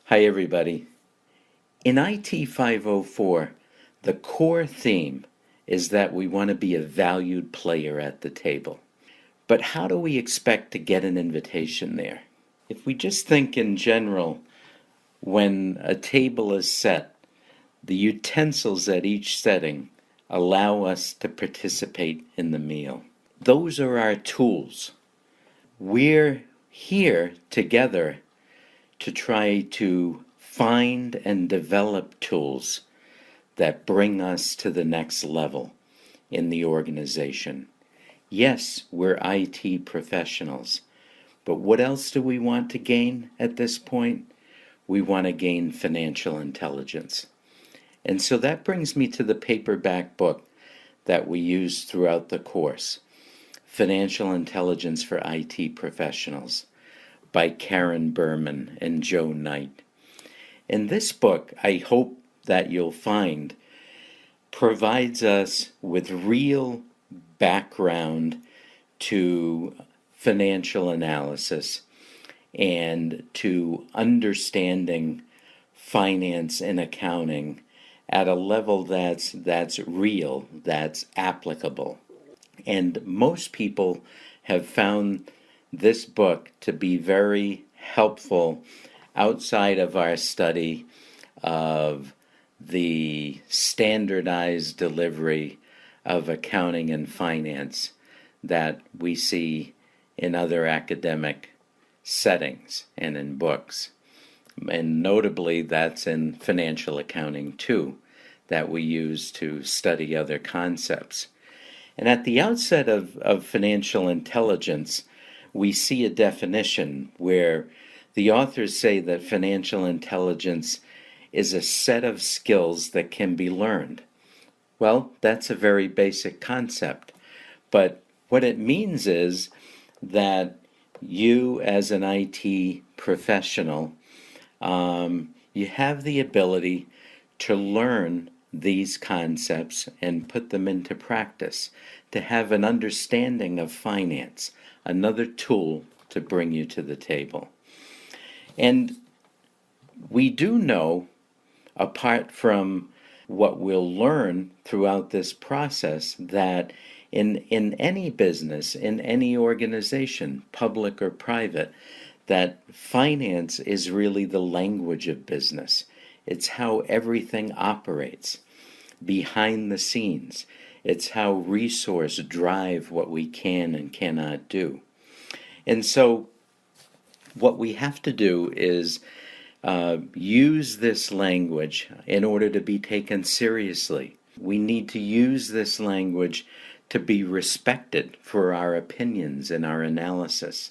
Hi, everybody. In IT 504, the core theme is that we want to be a valued player at the table. But how do we expect to get an invitation there? If we just think in general, when a table is set, the utensils at each setting allow us to participate in the meal. Those are our tools. We're here together to try to find and develop tools that bring us to the next level in the organization. Yes, we're IT professionals, but what else do we want to gain at this point? We want to gain financial intelligence. And so that brings me to the paperback book that we use throughout the course, Financial Intelligence for IT Professionals, by Karen Berman and Joe NEIT. And this book, I hope that you'll find, provides us with real background to financial analysis and to understanding finance and accounting at a level that's real, that's applicable. And most people have found this book to be very helpful outside of our study of the standardized delivery of accounting and finance that we see in other academic settings and in books. And notably, that's in financial accounting too, that we use to study other concepts. And at the outset of financial intelligence, we see a definition where the authors say that financial intelligence is a set of skills that can be learned. Well, that's a very basic concept, but what it means is that you as an IT professional, you have the ability to learn these concepts and put them into practice, to have an understanding of finance, another tool to bring you to the table. And we do know, apart from what we'll learn throughout this process, that in any business, in any organization, public or private, that finance is really the language of business. It's how everything operates behind the scenes. It's how resources drive what we can and cannot do. And so what we have to do is use this language in order to be taken seriously. We need to use this language to be respected for our opinions and our analysis.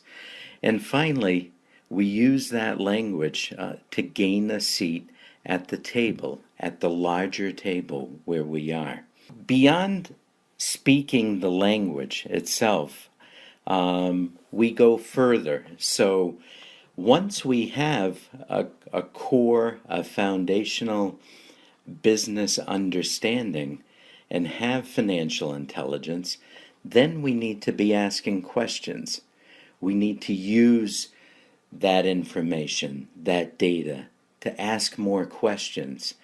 And finally, we use that language to gain a seat at the table, at the larger table where we are. Beyond speaking the language itself, we go further. So once we have a core, a foundational business understanding and have financial intelligence, then we need to be asking questions. We need to use that information, that data, to ask more questions,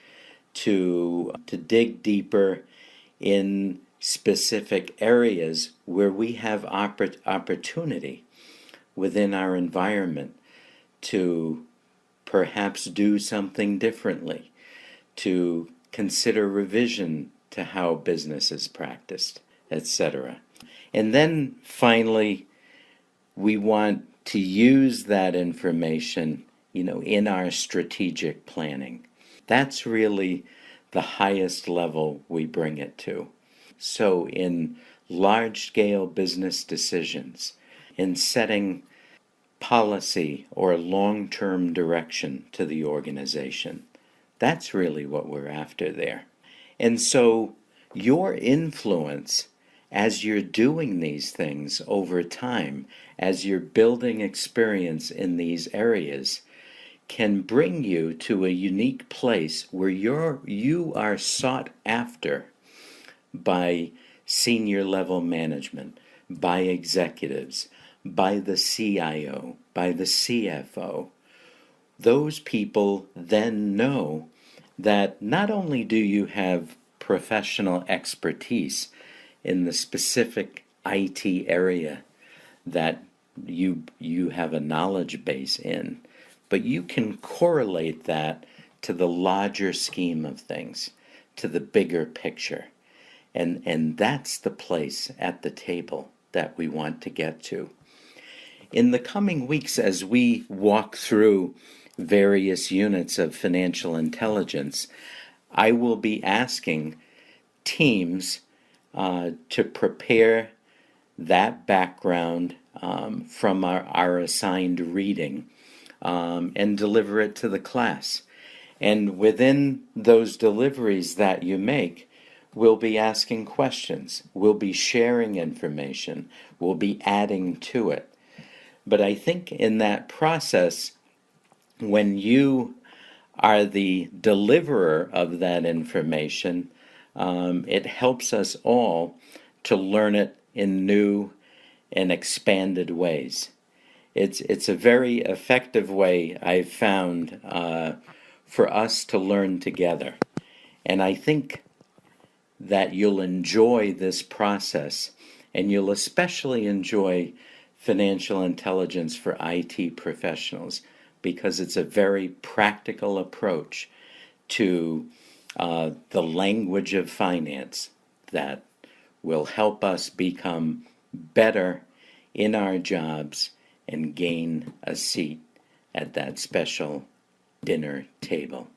to dig deeper in specific areas where we have opportunity within our environment to perhaps do something differently, to consider revision to how business is practiced, etc. And then finally, we want to use that information, in our strategic planning. That's really the highest level we bring it to. So in large-scale business decisions, in setting policy or long-term direction to the organization, that's really what we're after there. And so your influence as you're doing these things over time, as you're building experience in these areas, can bring you to a unique place where you are sought after by senior level management, by executives, by the CIO, by the CFO, those people then know that not only do you have professional expertise in the specific IT area that you have a knowledge base in, but you can correlate that to the larger scheme of things, to the bigger picture. And that's the place at the table that we want to get to. In the coming weeks, as we walk through various units of financial intelligence, I will be asking teams to prepare that background from our assigned reading and deliver it to the class. And within those deliveries that you make, we'll be asking questions, we'll be sharing information, we'll be adding to it. But I think in that process, when you are the deliverer of that information, it helps us all to learn it in new and expanded ways. It's a very effective way, I've found, for us to learn together. And I think that you'll enjoy this process, and you'll especially enjoy financial intelligence for IT professionals, because it's a very practical approach to the language of finance that will help us become better in our jobs and gain a seat at that special dinner table.